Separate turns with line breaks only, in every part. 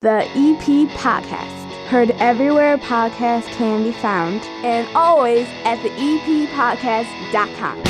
The EP Podcast. Heard everywhere podcasts can be found, and always at theeppodcast.com.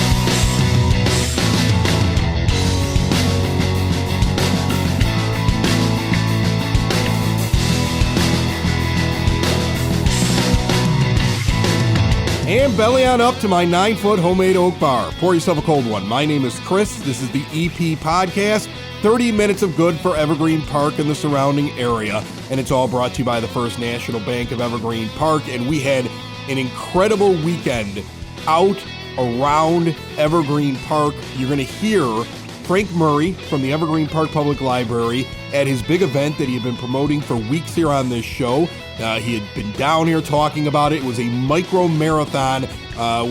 And belly on up to my 9-foot homemade oak bar. Pour yourself a cold one. My name is Chris. This is the EP Podcast. 30 minutes of good for Evergreen Park and the surrounding area. And it's all brought to you by the First National Bank of Evergreen Park. And we had an incredible weekend out around Evergreen Park. You're going to hear Frank Murray from the Evergreen Park Public Library at his big event that he had been promoting for weeks here on this show. He had been down here talking about it. It was a micro marathon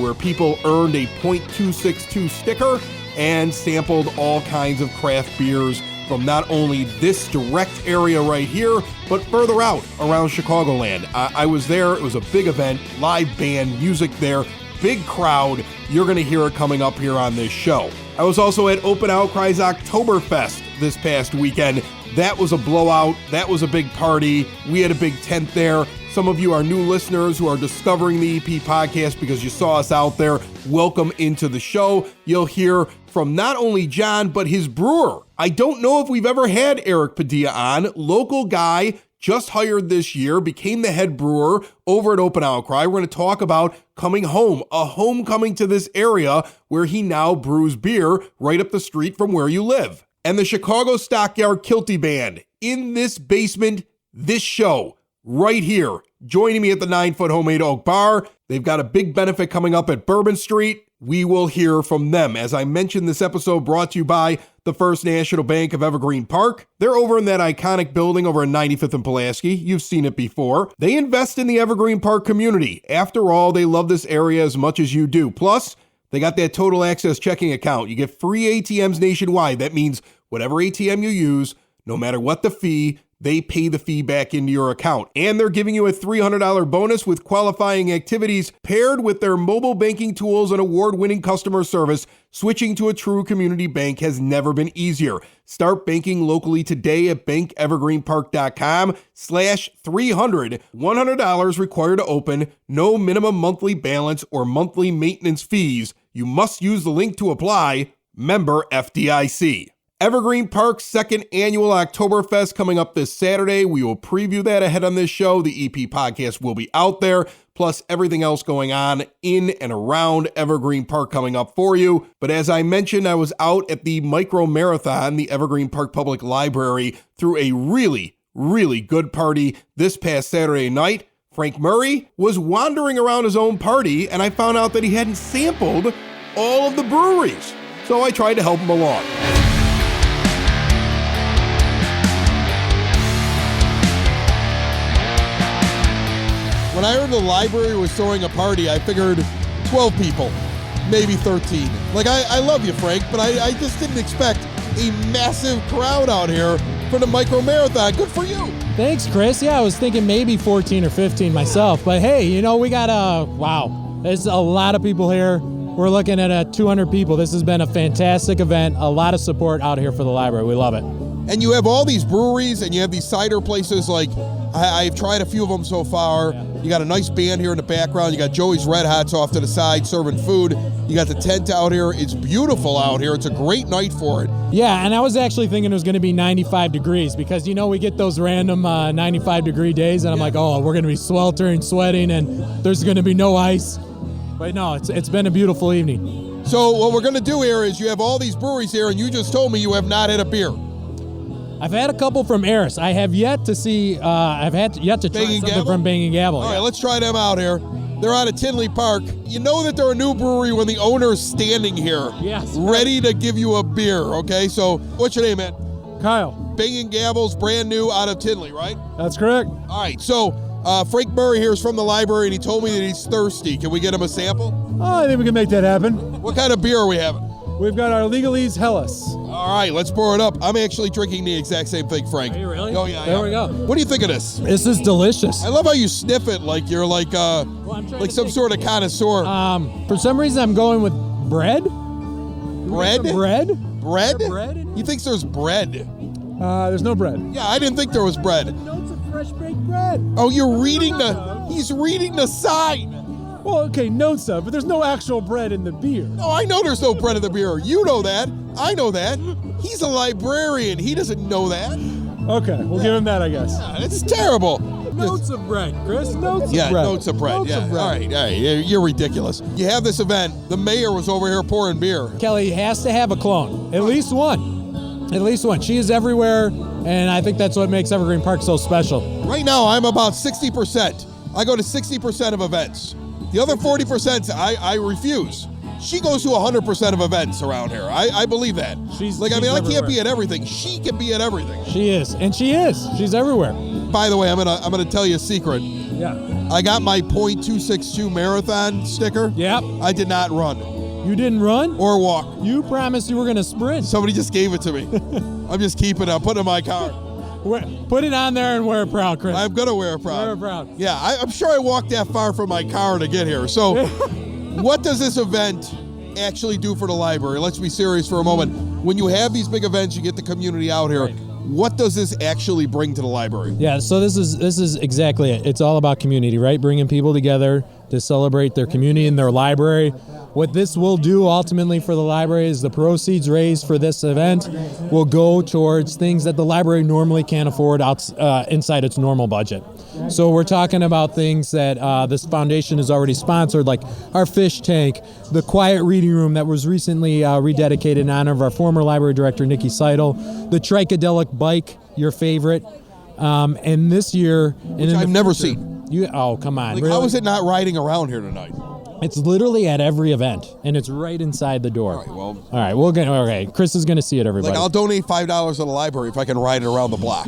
where people earned a .262 sticker and sampled all kinds of craft beers from not only this direct area right here, but further out around Chicagoland. I was there. It was a big event, live band, music there, big crowd. You're going to hear it coming up here on this show. I was also at Open Outcry's Oktoberfest this past weekend. That was a blowout. That was a big party. We had a big tent there. Some of you are new listeners who are discovering the EP Podcast because you saw us out there. Welcome into the show. You'll hear from not only John, but his brewer. I don't know if we've ever had Eric Padilla on. Local guy, just hired this year, became the head brewer over at Open Outcry. We're going to talk about coming home, a homecoming to this area where he now brews beer right up the street from where you live. And the Chicago Stockyard Kilty Band in this basement, this show, right here, joining me at the 9-foot homemade oak bar. They've got a big benefit coming up at Bourbon Street. We will hear from them. As I mentioned, this episode brought to you by the First National Bank of Evergreen Park. They're over in that iconic building over in 95th and Pulaski. You've seen it before. They invest in the Evergreen Park community. After all, they love this area as much as you do. Plus, they got that total access checking account. You get free ATMs nationwide. That means whatever ATM you use, no matter what the fee, they pay the fee back into your account. And they're giving you a $300 bonus with qualifying activities paired with their mobile banking tools and award-winning customer service. Switching to a true community bank has never been easier. Start banking locally today at bankevergreenpark.com/300. $100 required to open. No minimum monthly balance or monthly maintenance fees. You must use the link to apply. Member FDIC. Evergreen Park's second annual Oktoberfest coming up this Saturday. We will preview that ahead on this show. The EP Podcast will be out there, plus everything else going on in and around Evergreen Park coming up for you. But as I mentioned, I was out at the Micro Marathon, the Evergreen Park Public Library, through a really, really good party this past Saturday night. Frank Murray was wandering around his own party, and I found out that he hadn't sampled all of the breweries. So I tried to help him along. When I heard the library was throwing a party, I figured 12 people, maybe 13. Like, I love you, Frank, but I just didn't expect a massive crowd out here for the Micro Marathon. Good for you.
Thanks, Chris. Yeah, I was thinking maybe 14 or 15 myself. But hey, you know, we got wow, there's a lot of people here. We're looking at 200 people. This has been a fantastic event. A lot of support out here for the library. We love it.
And you have all these breweries and you have these cider places. Like, I've tried a few of them so far. Yeah. You got a nice band here in the background. You got Joey's Red Hots off to the side serving food. You got the tent out here. It's beautiful out here. It's a great night for it.
Yeah, and I was actually thinking it was going to be 95 degrees because, you know, we get those random 95-degree days, and I'm like, oh, we're going to be sweltering, sweating, and there's going to be no ice. But no, it's been a beautiful evening.
So what we're going to do here is you have all these breweries here, and you just told me you have not had a beer.
I've had a couple from Eris. I have yet to see, I've yet to try something from Bang and Gabble.
All right, let's try them out here. They're out of Tinley Park. You know that they're a new brewery when the owner's standing here,
yes,
ready to give you a beer, okay? So what's your name, man?
Kyle.
Bang and Gabble's brand new out of Tinley, right?
That's correct.
All right, so Frank Murray here is from the library, and he told me that he's thirsty. Can we get him a sample?
Oh, I think we can make that happen.
What kind of beer are we having?
We've got our Legalese Hellas.
All right, let's pour it up. I'm actually drinking the exact same thing, Frank.
Are you really?
Oh, yeah.
There we go.
What do you think of this?
This is delicious.
I love how you sniff it like you're like some sort of connoisseur.
For some reason, I'm going with bread.
Bread?
Bread?
Bread?
Bread?
He thinks there's bread.
There's no bread.
Yeah, I didn't think there was bread.
Notes of fresh baked bread.
Oh, he's reading the sign.
Well, okay, notes of, but there's no actual bread in the beer.
No, I know there's no bread in the beer. You know that. I know that. He's a librarian. He doesn't know that.
Okay, we'll give him that, I guess.
Yeah, it's terrible.
Notes of bread, Chris. Notes of bread.
Yeah, notes of bread.
Notes of bread.
All right. You're ridiculous. You have this event. The mayor was over here pouring beer.
Kelly has to have a clone. At least one. At least one. She is everywhere, and I think that's what makes Evergreen Park so special.
Right now, I'm about 60%. I go to 60% of events. The other 40%, I refuse. She goes to 100% of events around here. I believe that. I can't be at everything. She can be at everything.
She is, and she is. She's everywhere.
By the way, I'm gonna tell you a secret.
Yeah.
I got my .262 marathon sticker.
Yep.
I did not run
You didn't run?
or walk.
You promised you were going to sprint.
Somebody just gave it to me. I'm just keeping it. I'm putting it in my car.
Put it on there and wear it proud, Chris.
I'm gonna wear it proud.
Wear it proud.
Yeah, I'm sure I walked that far from my car to get here. So, what does this event actually do for the library? Let's be serious for a moment. When you have these big events, you get the community out here. Right. What does this actually bring to the library?
Yeah, so this is exactly it. It's all about community, right? Bringing people together to celebrate their community and their library. What this will do ultimately for the library is the proceeds raised for this event will go towards things that the library normally can't afford inside its normal budget. So we're talking about things that this foundation has already sponsored, like our fish tank, the quiet reading room that was recently rededicated in honor of our former library director, Nikki Seidel, the Tricadelic bike, your favorite, and this year...
Which I've never seen.
Oh, come on.
Really? How is it not riding around here tonight?
It's literally at every event, and it's right inside the door. All right, we'll get. Okay, Chris is going to see it, everybody.
I'll donate $5 to the library if I can ride it around the block.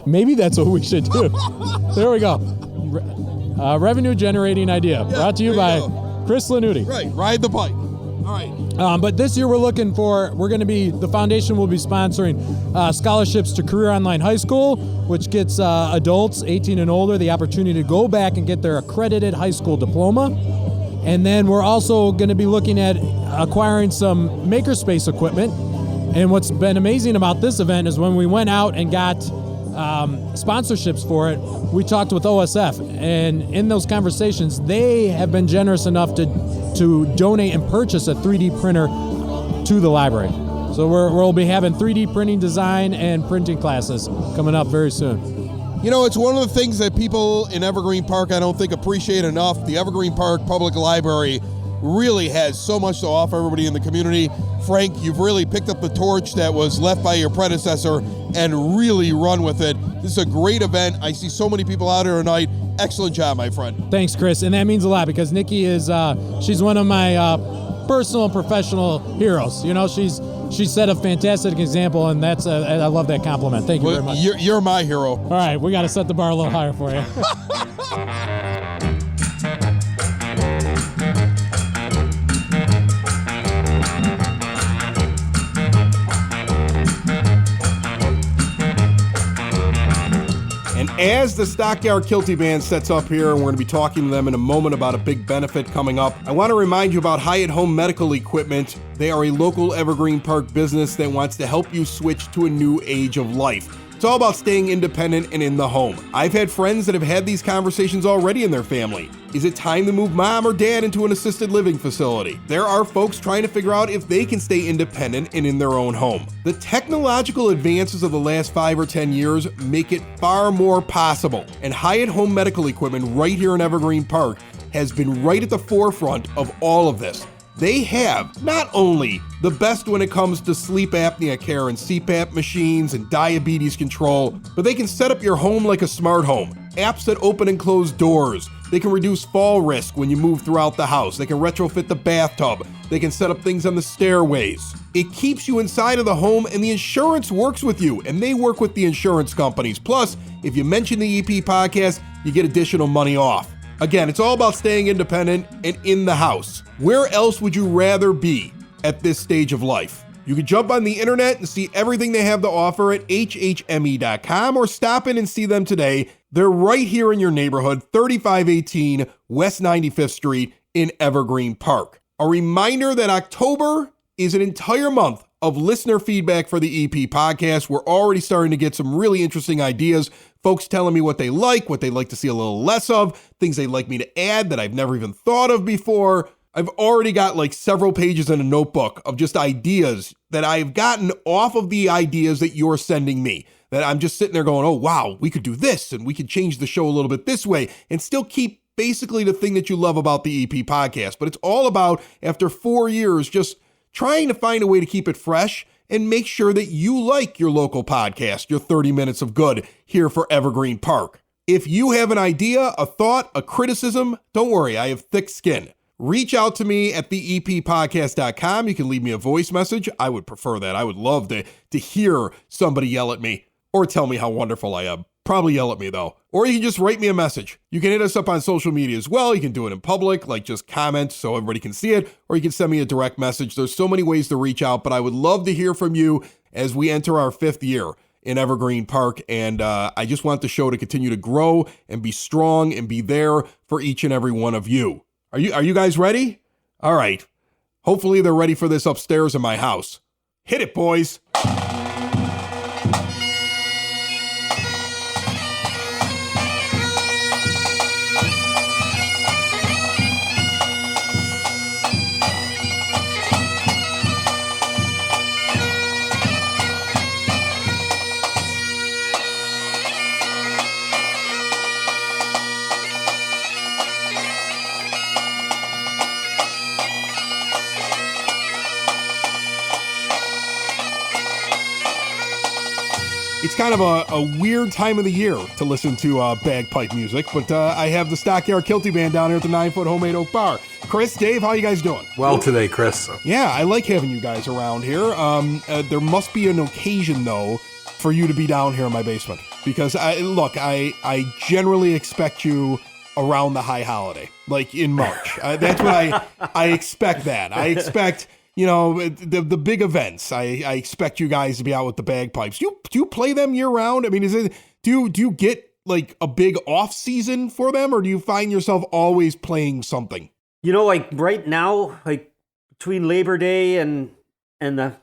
Maybe that's what we should do. There we go. Revenue generating idea brought to you by Chris Lanuti.
Right, ride the bike. All right.
But this year the foundation will be sponsoring scholarships to Career Online High School, which gets adults 18 and older the opportunity to go back and get their accredited high school diploma. And then we're also going to be looking at acquiring some makerspace equipment. And what's been amazing about this event is when we went out and got sponsorships for it, we talked with OSF. And in those conversations, they have been generous enough to donate and purchase a 3D printer to the library. So we'll be having 3D printing design and printing classes coming up very soon.
You know, it's one of the things that people in Evergreen Park I don't think appreciate enough. The Evergreen Park Public Library really has so much to offer everybody in the community. Frank, you've really picked up the torch that was left by your predecessor and really run with it. This is a great event. I see so many people out here tonight. Excellent job, my friend.
Thanks, Chris. And that means a lot because Nikki is, she's one of my personal and professional heroes. You know, she set a fantastic example, and I love that compliment. Thank you very much.
You're my hero.
All right, we got to set the bar a little higher for you.
And as the Stockyard Kilty Band sets up here, and we're going to be talking to them in a moment about a big benefit coming up, I want to remind you about Hyatt Home Medical Equipment. They are a local Evergreen Park business that wants to help you switch to a new age of life. It's all about staying independent and in the home. I've had friends that have had these conversations already in their family. Is it time to move mom or dad into an assisted living facility? There are folks trying to figure out if they can stay independent and in their own home. The technological advances of the last 5 or 10 years make it far more possible. And Hyatt Home Medical Equipment right here in Evergreen Park has been right at the forefront of all of this. They have not only the best when it comes to sleep apnea care and CPAP machines and diabetes control, but they can set up your home like a smart home. Apps that open and close doors. They can reduce fall risk when you move throughout the house. They can retrofit the bathtub. They can set up things on the stairways. It keeps you inside of the home, and the insurance works with you, and they work with the insurance companies. Plus, if you mention the EP podcast, you get additional money off. Again, it's all about staying independent and in the house. Where else would you rather be at this stage of life? You can jump on the internet and see everything they have to offer at hhme.com or stop in and see them today. They're right here in your neighborhood, 3518 West 95th Street in Evergreen Park. A reminder that October is an entire month of listener feedback for the EP podcast. We're already starting to get some really interesting ideas. Folks telling me what they like to see a little less of, things they'd like me to add that I've never even thought of before. I've already got like several pages in a notebook of just ideas that I've gotten off of the ideas that you're sending me. That I'm just sitting there going, oh, wow, we could do this and we could change the show a little bit this way and still keep basically the thing that you love about the EP podcast. But it's all about, after 4 years, just trying to find a way to keep it fresh and make sure that you like your local podcast, your 30 Minutes of Good here for Evergreen Park. If you have an idea, a thought, a criticism, don't worry, I have thick skin. Reach out to me at theeppodcast.com. You can leave me a voice message. I would prefer that. I would love to hear somebody yell at me or tell me how wonderful I am. Probably yell at me though. Or you can just write me a message. You can hit us up on social media as well. You can do it in public, like just comment so everybody can see it, or you can send me a direct message. There's so many ways to reach out, but I would love to hear from you as we enter our 5th year in Evergreen Park. And I just want the show to continue to grow and be strong and be there for each and every one of you. Are you guys ready? All right. Hopefully they're ready for this upstairs in my house. Hit it, boys. It's kind of a weird time of the year to listen to bagpipe music, but I have the Stockyard Kilty Band down here at the 9-foot Homemade Oak Bar. Chris, Dave, how you guys doing?
Well today, Chris.
Yeah, I like having you guys around here. There must be an occasion, though, for you to be down here in my basement. Because, I generally expect you around the high holiday, like in March. That's what I expect that. I expect... You know, the big events. I expect you guys to be out with the bagpipes. Do you play them year round? I mean, do you get like a big off season for them, or do you find yourself always playing something?
You know, like right now, like between Labor Day and the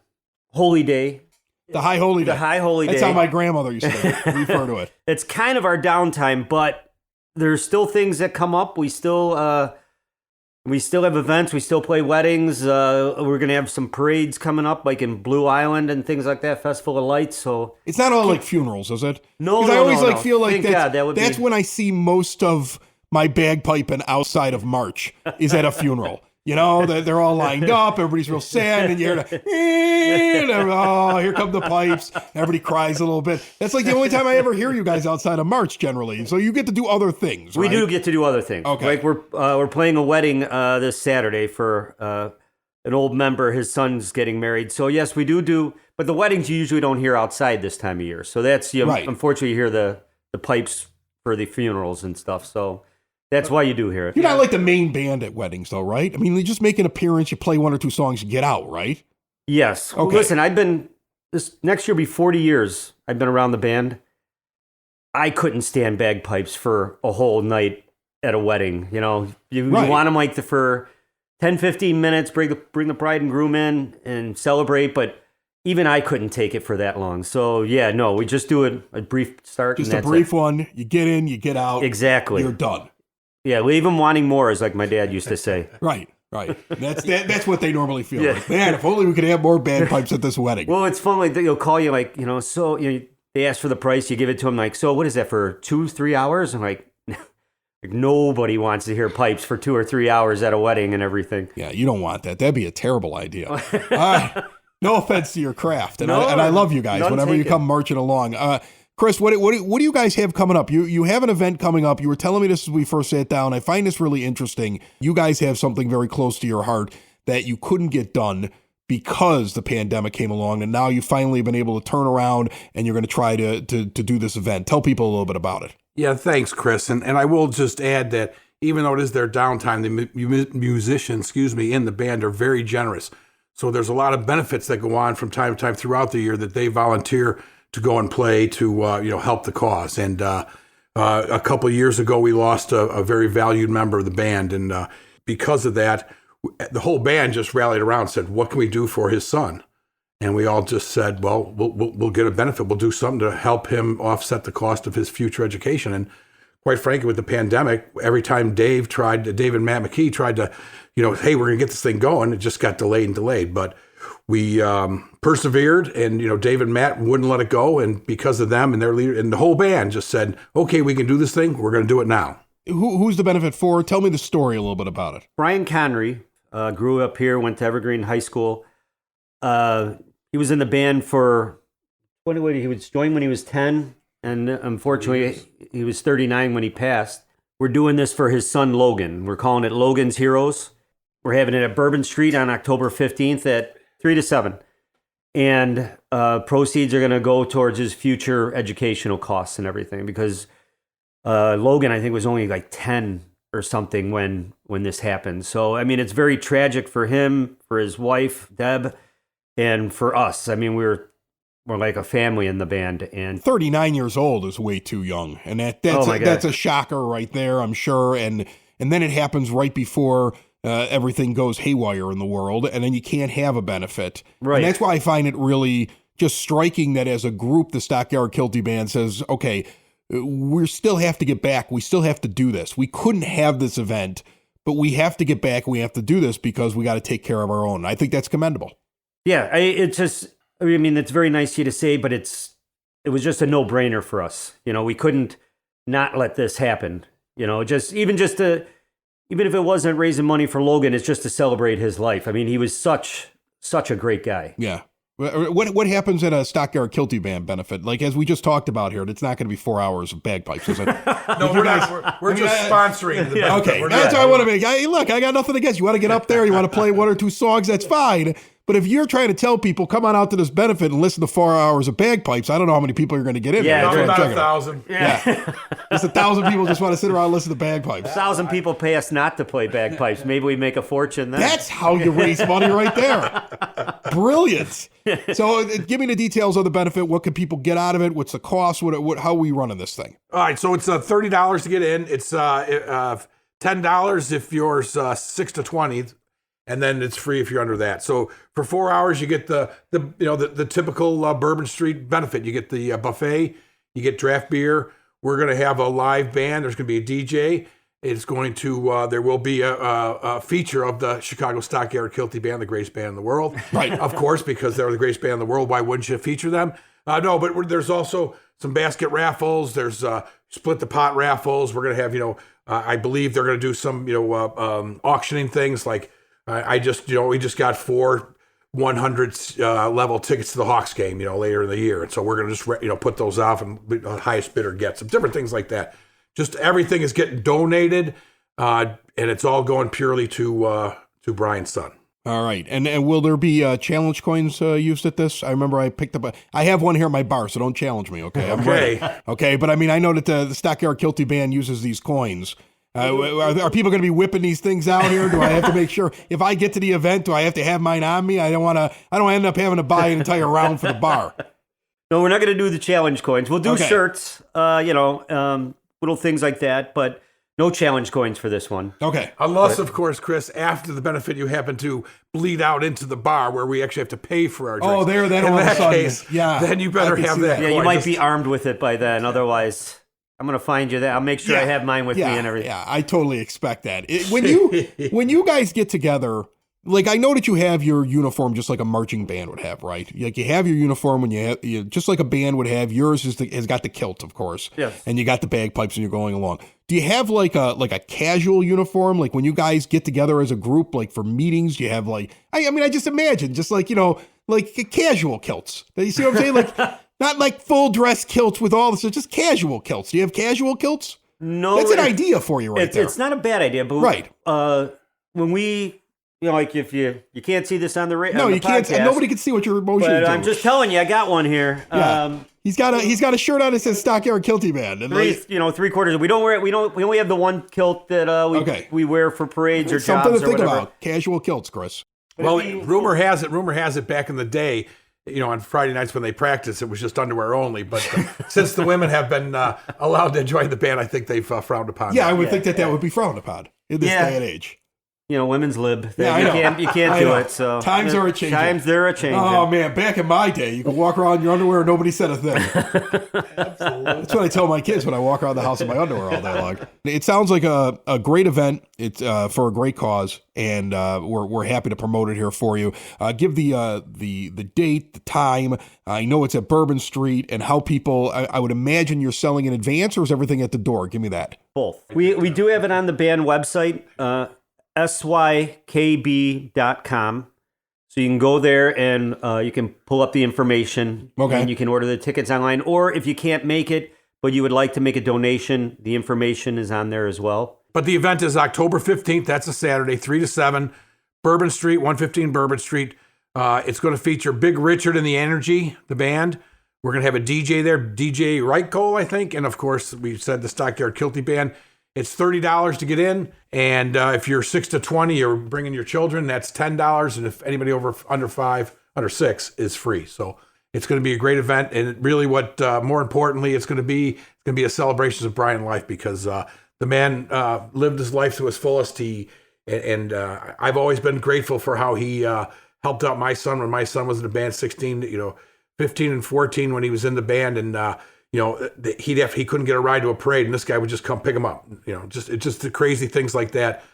Holy Day.
The High Holy Day.
The High Holy Day.
That's how my grandmother used to refer to it.
It's kind of our downtime, but there's still things that come up. We still have events. We still play weddings. We're going to have some parades coming up, like in Blue Island and things like that, Festival of Lights. So
it's not all like funerals, is it?
No,
I always feel like
that's
when I see most of my bagpiping outside of March is at a funeral. You know, they're all lined up. Everybody's real sad, and you hear here come the pipes. Everybody cries a little bit. That's like the only time I ever hear you guys outside of March, generally. So you get to do other things, right?
We do get to do other things.
Okay.
Like we're playing a wedding this Saturday for an old member. His son's getting married. So yes, we do. But the weddings you usually don't hear outside this time of year. So that's
right.
Unfortunately, you hear the pipes for the funerals and stuff. So. That's why you do hear it.
You're not like the main band at weddings, though, right? I mean, you just make an appearance, you play 1 or 2 songs, you get out, right?
Yes.
Okay.
Well, listen, this next year will be 40 years I've been around the band. I couldn't stand bagpipes for a whole night at a wedding. You know, you want them like for 10, 15 minutes, bring the bride and groom in and celebrate, but even I couldn't take it for that long. So, yeah, no, we just do a brief start.
Just a brief one. You get in, you get out.
Exactly.
You're done.
Yeah, leave them wanting more, is like my dad used to say.
Right. That's what they normally feel like. Man, if only we could have more bagpipes at this wedding.
Well, it's fun. Like they'll call you, like, you know, so they ask for the price, you give it to them, like, so what is that for 2-3 hours? I'm like nobody wants to hear pipes for 2 or 3 hours at a wedding and everything.
Yeah, you don't want that. That'd be a terrible idea. All right. No offense to your craft, and I love you guys whenever you come marching along. Chris, what do you guys have coming up? You have an event coming up. You were telling me this as we first sat down. I find this really interesting. You guys have something very close to your heart that you couldn't get done because the pandemic came along, and now you finally have been able to turn around and you're going to try to do this event. Tell people a little bit about it.
Yeah, thanks, Chris. And I will just add that even though it is their downtime, the musicians, in the band are very generous. So there's a lot of benefits that go on from time to time throughout the year that they volunteer to go and play to help the cause. And a couple of years ago, we lost a very valued member of the band, and because of that, the whole band just rallied around and said, "What can we do for his son?" And we all just said, well, we'll get a benefit. We'll do something to help him offset the cost of his future education. And quite frankly, with the pandemic, every time Dave and Matt McKee tried to, hey, we're going to get this thing going, it just got delayed and delayed. But we persevered, and, Dave and Matt wouldn't let it go. And because of them and their leader and the whole band just said, okay, we can do this thing. We're going to do it now.
Who's the benefit for? Tell me the story a little bit about it.
Brian Conry grew up here, went to Evergreen High School. He was in the band he was joined when he was 10, and unfortunately, he was 39 when he passed. We're doing this for his son, Logan. We're calling it Logan's Heroes. We're having it at Bourbon Street on October 15th at 3 to 7. And proceeds are going to go towards his future educational costs and everything, because Logan, I think, was only like 10 or something when this happened. So, I mean, it's very tragic for him, for his wife, Deb, and for us. I mean, we're like a family in the band. And
39 years old is way too young, and that's a shocker right there, I'm sure. And then it happens right before everything goes haywire in the world, and then you can't have a benefit. Right. And that's why I find it really just striking that as a group, the Stockyard Kilty Band says, okay, we still have to get back. We still have to do this. We couldn't have this event, but we have to get back. We have to do this because we got to take care of our own. I think that's commendable. Yeah,
it's very nice of you to say, but it was just a no-brainer for us. We couldn't not let this happen. Even if it wasn't raising money for Logan, it's just to celebrate his life. I mean, he was such a great guy.
Yeah. What happens at a Stockyard Kilty Band benefit? Like, as we just talked about here, it's not going to be 4 hours of bagpipes, is it?
No, we're not. We're just sponsoring the benefit.
Okay, that's what I want to make. Hey, look, I got nothing against you. Want to get up there? You want to play 1 or 2 songs? That's fine. But if you're trying to tell people, come on out to this benefit and listen to 4 hours of bagpipes, I don't know how many people you're going to get in there.
Yeah, about 1,000.
Yeah. Just 1,000 people just want to sit around and listen to bagpipes.
1,000 people pay us not to play bagpipes. Maybe we make a fortune then.
That's how you raise money right there. Brilliant. So give me the details of the benefit. What can people get out of it? What's the cost? How are we running this thing?
All right, so it's $30 to get in. It's $10 if you're 6 to 20. And then it's free if you're under that. So for 4 hours, you get the typical Bourbon Street benefit. You get the buffet, you get draft beer. We're going to have a live band. There's going to be a DJ. It's going to there will be a feature of the Chicago Stockyard Kilty Band, the greatest band in the world. Right, of course, because they're the greatest band in the world. Why wouldn't you feature them? No, but there's also some basket raffles. There's split the pot raffles. We're going to have I believe they're going to do some auctioning things like. We just got 4 100 level tickets to the Hawks game, later in the year. And so we're going to just, put those off and the highest bidder gets them, different things like that. Just everything is getting donated and it's all going purely to Brian's son.
All right. And will there be challenge coins used at this? I remember I picked up I have one here at my bar, so don't challenge me. Okay. I'm ready. Okay. But I mean, I know that the Stockyard Kilty Band uses these coins. Are people going to be whipping these things out here? Do I have to make sure if I get to the event, do I have to have mine on me? I don't end up having to buy an entire round for the bar.
No, we're not going to do the challenge coins. We'll do shirts, little things like that, but no challenge coins for this one.
Okay.
Unless, of course, Chris, after the benefit, you happen to bleed out into the bar where we actually have to pay for our drinks.
Oh, then
in
all
that
of a sudden,
case, then you better have that.
Yeah, you might be armed with it by then. Otherwise, I'm going to find you that. I'll make sure I have mine with me and everything.
Yeah, I totally expect that. When you guys get together, like I know that you have your uniform just like a marching band would have, right? Like you have your uniform when you just like a band would have. Yours has got the kilt, of course.
Yes.
And you got the bagpipes and you're going along. Do you have like a casual uniform? Like when you guys get together as a group, like for meetings, do you have like, I just imagine just like, like casual kilts. You see what I'm saying? Like not like full dress kilts with all this, just casual kilts. Do you have casual kilts?
No.
That's an idea for you there.
It's not a bad idea, but when we, like if you can't see this on the radio.
No, you can't. Nobody can see what your emotions are.
But I'm just telling you, I got one here.
Yeah. He's got a shirt on that says Stockyard Kilty Band. And
3/4. We don't wear it. We only have the one kilt that we wear for parades or
something
jobs
to think
or whatever.
about. Casual kilts, Chris.
Well, rumor has it back in the day, on Friday nights when they practice, it was just underwear only. But since the women have been allowed to join the band, I think they've frowned upon.
Yeah, I would think that would be frowned upon in this day and age.
women's lib.
Yeah,
You can't do it. So
times are a changing.
Times they're a changing.
Oh man, back in my day, you could walk around in your underwear and nobody said a thing. Absolutely. That's what I tell my kids when I walk around the house in my underwear all day long. It sounds like a great event. It's for a great cause, and we're happy to promote it here for you. Give the date, the time. I know it's at Bourbon Street, and how people. I would imagine you're selling in advance, or is everything at the door? Give me that.
Both. We do have it on the band website. sykb.com. So you can go there and you can pull up the information.
Okay.
And you can order the tickets online. Or if you can't make it, but you would like to make a donation, the information is on there as well.
But the event is October 15th. That's a Saturday, 3 to 7, Bourbon Street, 115 Bourbon Street. It's going to feature Big Richard and the Energy, the band. We're going to have a DJ there, DJ Reichcole, I think. And of course, we said the Stockyard Kilty Band. It's $30 to get in, and if you're 6 to 20, you're bringing your children, that's $10, and if anybody under 6 is free. So it's going to be a great event, and really what, more importantly, it's going to be a celebration of Brian's life, because the man lived his life to his fullest. I've always been grateful for how he helped out my son when my son was in the band, 15 and 14 when he was in the band, and he couldn't get a ride to a parade, and this guy would just come pick him up. Just the crazy things like that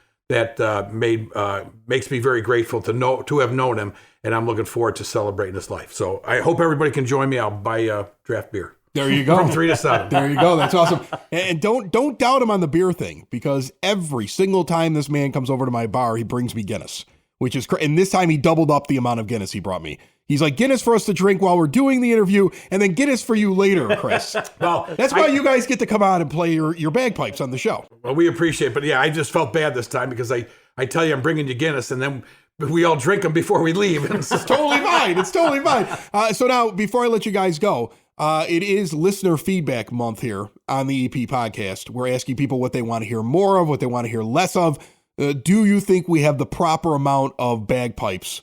makes me very grateful to have known him, and I'm looking forward to celebrating his life. So I hope everybody can join me. I'll buy a draft beer.
There you go.
From 3 to 7.
There you go. That's awesome. And don't doubt him on the beer thing, because every single time this man comes over to my bar, he brings me Guinness, which is and this time he doubled up the amount of Guinness he brought me. He's like, Guinness for us to drink while we're doing the interview, and then Guinness for you later, Chris.
Well,
that's why you guys get to come out and play your bagpipes on the show.
Well, we appreciate it. But yeah, I just felt bad this time, because I tell you I'm bringing you Guinness, and then we all drink them before we leave. It's
totally fine. It's totally fine. So now, before I let you guys go, it is listener feedback month here on the EP podcast. We're asking people what they want to hear more of, what they want to hear less of. Do you think we have the proper amount of bagpipes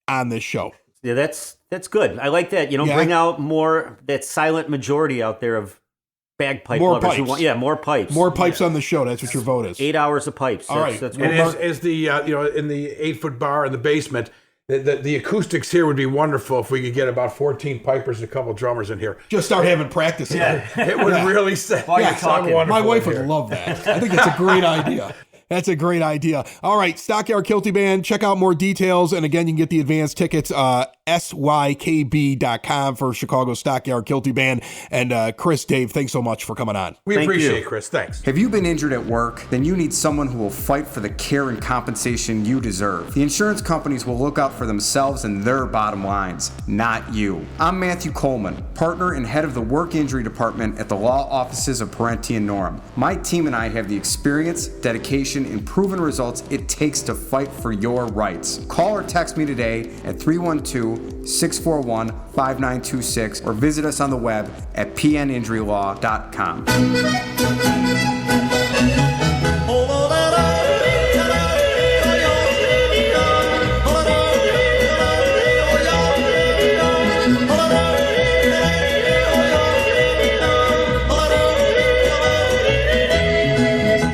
on this show?
Yeah, that's good. I like that. Bring out more, that silent majority out there of bagpipe
more
lovers
pipes.
who want, more pipes.
More pipes on the show. That's what your vote is.
8 hours of pipes.
All right.
And as the in the 8-foot bar in the basement, the acoustics here would be wonderful if we could get about 14 pipers and a couple drummers in here.
Just start having practice.
Yeah, it would really sound wonderful.
My wife would love that. I think that's a great idea. That's a great idea. All right, Stockyard Kilty Band. Check out more details. And again, you can get the advance tickets, sykb.com for Chicago Stockyard Kilty Band. And Chris, Dave, thanks so much for coming on.
We appreciate it, Chris. Thanks.
Have you been injured at work? Then you need someone who will fight for the care and compensation you deserve. The insurance companies will look out for themselves and their bottom lines, not you. I'm Matthew Coleman, partner and head of the work injury department at the law offices of Parenti and Norm. My team and I have the experience, dedication, and proven results it takes to fight for your rights. Call or text me today at 312-641-5926 or visit us on the web at pninjurylaw.com.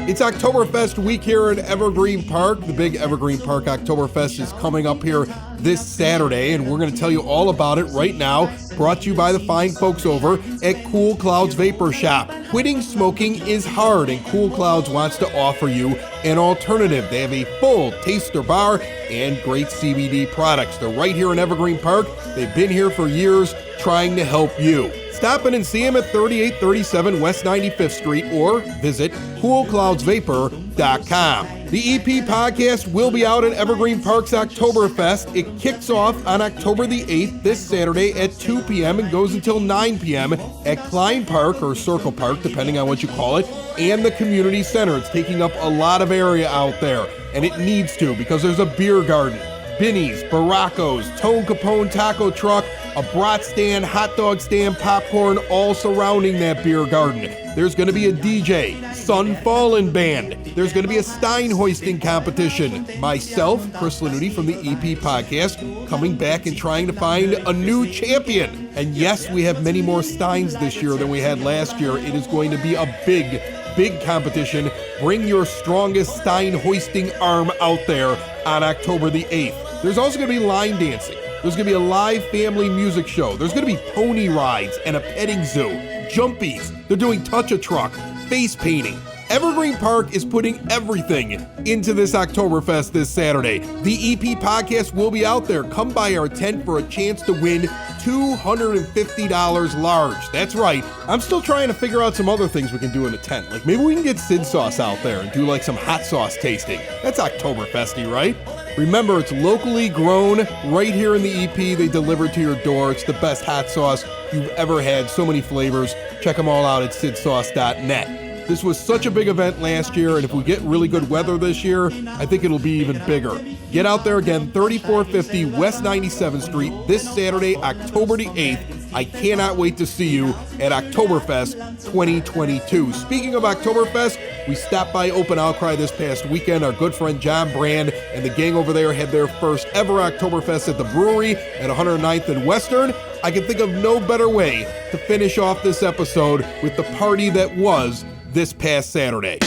It's Oktoberfest week here in Evergreen Park. The big Evergreen Park Oktoberfest is coming up here this Saturday, and we're going to tell you all about it right now. Brought to you by the fine folks over at Cool Clouds Vapor Shop. Quitting smoking is hard, and Cool Clouds wants to offer you an alternative. They have a full taster bar and great CBD products. They're right here in Evergreen Park. They've been here for years trying to help you. Stop in and see them at 3837 West 95th Street or visit coolcloudsvapor.com. The EP podcast will be out at Evergreen Park's Oktoberfest. It kicks off on October the 8th, this Saturday at 2 p.m. and goes until 9 p.m. at Klein Park or Circle Park, depending on what you call it, and the community center. It's taking up a lot of area out there, and it needs to because there's a beer garden, Binny's, Baracos, Tone Capone taco truck, a brat stand, hot dog stand, popcorn, all surrounding that beer garden. There's going to be a DJ, Sun Fallen Band. There's going to be a Stein hoisting competition. Myself, Chris Lanuti from the EP podcast, coming back and trying to find a new champion. And yes, we have many more Steins this year than we had last year. It is going to be a big big competition. Bring your strongest Stein hoisting arm out there on October the 8th. There's also going to be line dancing. There's going to be a live family music show. There's going to be pony rides and a petting zoo, jumpies. They're doing touch-a-truck, face painting. Evergreen Park is putting everything into this Oktoberfest this Saturday. The EP podcast will be out there. Come by our tent for a chance to win $250 large. That's right. I'm still trying to figure out some other things we can do in the tent. Like maybe we can get Sid sauce out there and do like some hot sauce tasting. That's Oktoberfesty, right? Remember, it's locally grown right here in the EP. They deliver it to your door. It's the best hot sauce you've ever had. So many flavors. Check them all out at sidsauce.net. This was such a big event last year, and if we get really good weather this year, I think it'll be even bigger. Get out there again, 3450 West 97th Street, this Saturday, October the 8th. I cannot wait to see you at Oktoberfest 2022. Speaking of Oktoberfest, we stopped by Open Outcry this past weekend. Our good friend John Brand and the gang over there had their first ever Oktoberfest at the brewery at 109th and Western. I can think of no better way to finish off this episode with the party that was this past Saturday.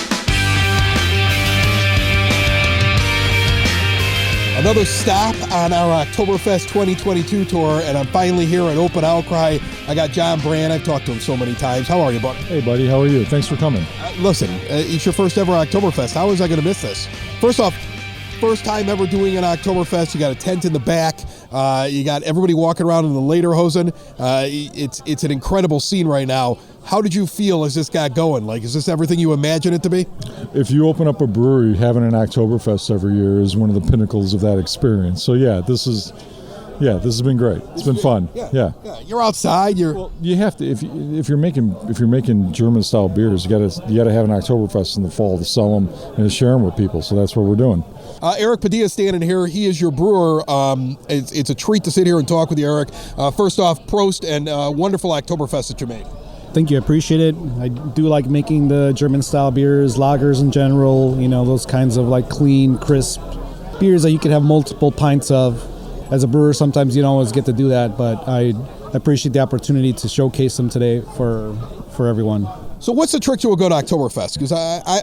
Another stop on our Oktoberfest 2022 tour, and I'm finally here at Open Outcry. I got John Brand. I've talked to him so many times. How are you, buddy?
Hey, buddy. How are you? Thanks for coming.
Listen, it's your first ever Oktoberfest. How was I going to miss this? First off, first time ever doing an Oktoberfest. You got a tent in the back. You got everybody walking around in the lederhosen. It's an incredible scene right now. How did you feel as this got going? Like, is this everything you imagine it to be?
If you open up a brewery, having an Oktoberfest every year is one of the pinnacles of that experience. So this has been great. It's been fun. Yeah.
You're outside.
Well, you have to if you're making German style beers, you gotta have an Oktoberfest in the fall to sell them and to share them with people. So that's what we're doing.
Eric Padilla standing here. He is your brewer. It's a treat to sit here and talk with you, Eric. First off, Prost and wonderful Oktoberfest that you made.
Thank you. I appreciate it. I do like making the German-style beers, lagers in general, those kinds of like clean, crisp beers that you can have multiple pints of. As a brewer, sometimes you don't always get to do that, but I appreciate the opportunity to showcase them today for everyone.
So what's the trick to a good Oktoberfest? Because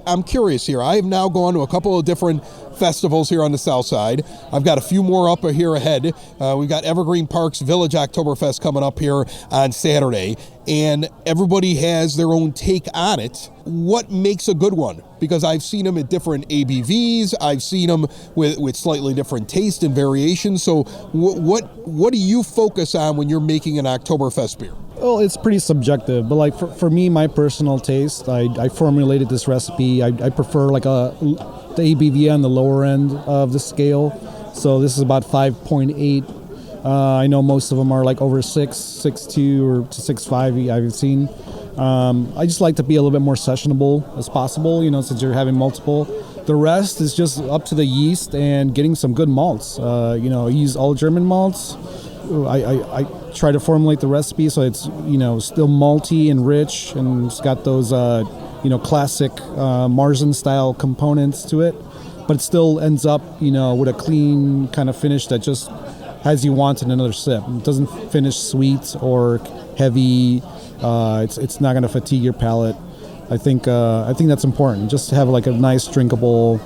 I'm curious here. I have now gone to a couple of different festivals here on the south side. I've got a few more up here ahead. We've got Evergreen Park's Village Oktoberfest coming up here on Saturday, and everybody has their own take on it. What makes a good one? Because I've seen them at different ABVs. I've seen them with slightly different taste and variations. So what do you focus on when you're making an Oktoberfest beer?
Well, it's pretty subjective, but like for me, my personal taste, I formulated this recipe. I prefer like the ABV on the lower end of the scale. So this is about 5.8. I know most of them are like over 6.2 or to 6.5 I've seen. I just like to be a little bit more sessionable as possible, since you're having multiple. The rest is just up to the yeast and getting some good malts. I use all German malts. I try to formulate the recipe so it's still malty and rich, and it's got those classic Marzen style components to it, but it still ends up with a clean kind of finish that just has you want in another sip. It doesn't finish sweet or heavy. It's not going to fatigue your palate. I think that's important. Just to have like a nice drinkable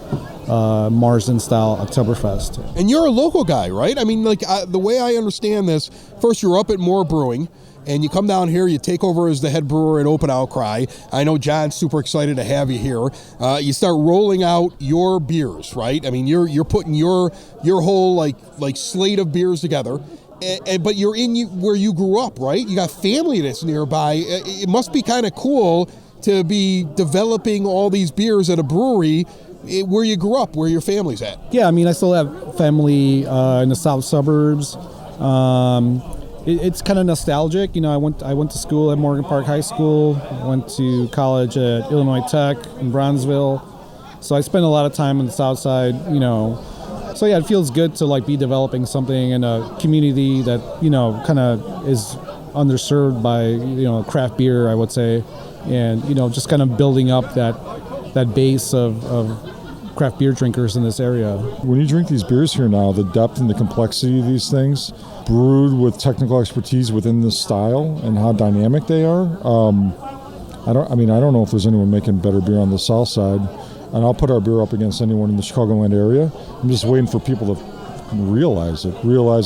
Marzen style Oktoberfest.
And you're a local guy, right? I mean, like the way I understand this, first you're up at Moore Brewing, and you come down here, you take over as the head brewer at Open Outcry. I know John's super excited to have you here. You start rolling out your beers, right? I mean, you're putting your whole like slate of beers together. But you're in where you grew up, right? You got family that's nearby. It must be kind of cool to be developing all these beers at a brewery where you grew up, where your family's at.
Yeah, I mean, I still have family in the south suburbs. It's kind of nostalgic. I went to school at Morgan Park High School. I went to college at Illinois Tech in Bronzeville. So I spent a lot of time on the south side, So yeah, it feels good to like be developing something in a community that, kind of is underserved by, craft beer, I would say. And, just kind of building up that base of craft beer drinkers in this area.
When you drink these beers here now, the depth and the complexity of these things, brewed with technical expertise within this style and how dynamic they are, I don't know if there's anyone making better beer on the south side, and I'll put our beer up against anyone in the Chicagoland area. I'm just waiting for people to realize that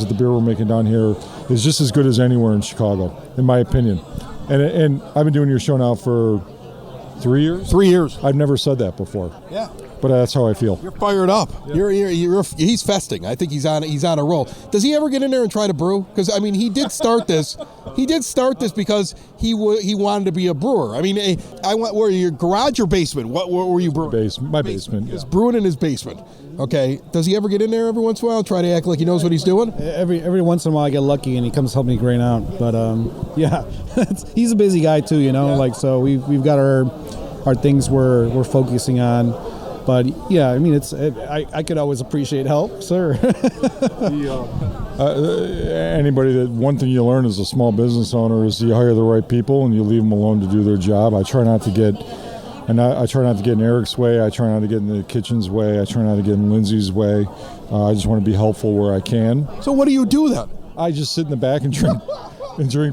the beer we're making down here is just as good as anywhere in Chicago, in my opinion. And I've been doing your show now for 3 years?
3 years.
I've never said that before.
Yeah.
But that's how I feel.
You're fired up.
Yeah.
He's festing. I think he's on a roll. Does he ever get in there and try to brew? Because he did start this. He did start this because he wanted to be a brewer. Were you your garage or basement? What were you brewing?
My basement. Yeah.
He's brewing in his basement. Okay. Does he ever get in there every once in a while? Try to act like he knows what he's doing?
Every once in a while I get lucky and he comes to help me grain out. But yeah, he's a busy guy too.
Yeah.
So we've got our things we're focusing on. But yeah, I could always appreciate help, sir.
Anybody one thing you learn as a small business owner is you hire the right people and you leave them alone to do their job. I try not to get in Eric's way. I try not to get in the kitchen's way. I try not to get in Lindsay's way. I just want to be helpful where I can.
So what do you do then?
I just sit in the back and drink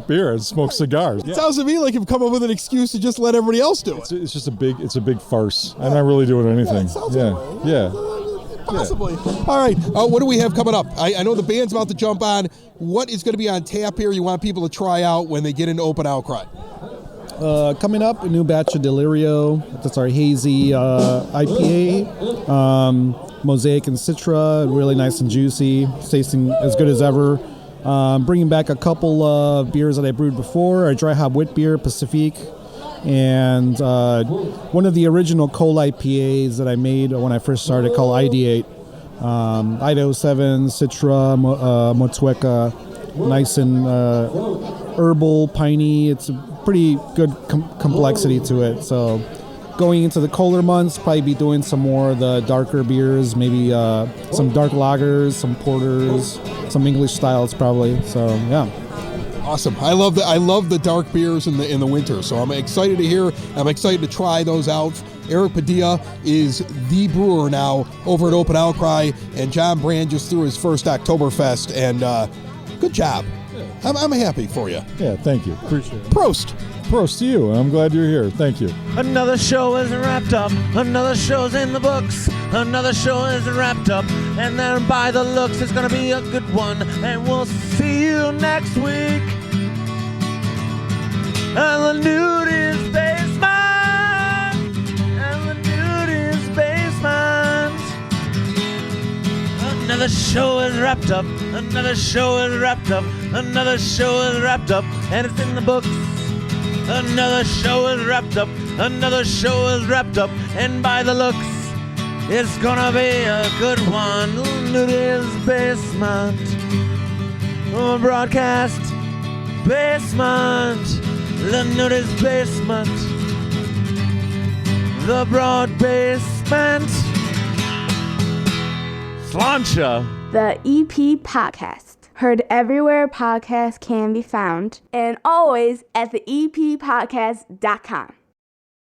beer and smoke cigars.
It sounds to me like you've come up with an excuse to just let everybody else do it.
It's just a big farce. I'm not really doing anything. Yeah.
Possibly. All right. What do we have coming up? I know the band's about to jump on. What is going to be on tap here you want people to try out when they get into Open Outcry?
Coming up, a new batch of Delirio. That's our hazy IPA. Mosaic and Citra, really nice and juicy. Tasting as good as ever. Bringing back a couple of beers that I brewed before, a dry hop wit beer, Pacifique, and one of the original cold IPAs that I made when I first started called Ideate. Idaho 7, Citra, Motueka, nice and herbal, piney. It's a pretty good complexity to it. So going into the colder months, probably be doing some more of the darker beers, maybe some dark lagers, some porters, some English styles probably. So yeah.
Awesome. I love the dark beers in the winter. So I'm excited to hear. I'm excited to try those out. Eric Padilla is the brewer now over at Open Outcry, and John Brand just threw his first Oktoberfest, and good job. I'm happy for you.
Yeah, thank you. Appreciate it.
Prost.
Prost to you. I'm glad you're here. Thank you.
Another show is wrapped up. Another show's in the books. Another show is wrapped up. And then by the looks, it's going to be a good one. And we'll see you next week. And the nude is basement. And the nude is basement. Another show is wrapped up. Another show is wrapped up. Another show is wrapped up. And it's in the books. Another show is wrapped up. Another show is wrapped up. And by the looks, it's gonna be a good one. Nudie's Basement. Broadcast Basement. The Nudie's Basement. The Broad Basement. Slancha.
The EP Podcast. Heard everywhere podcasts can be found, and always at the eppodcast.com.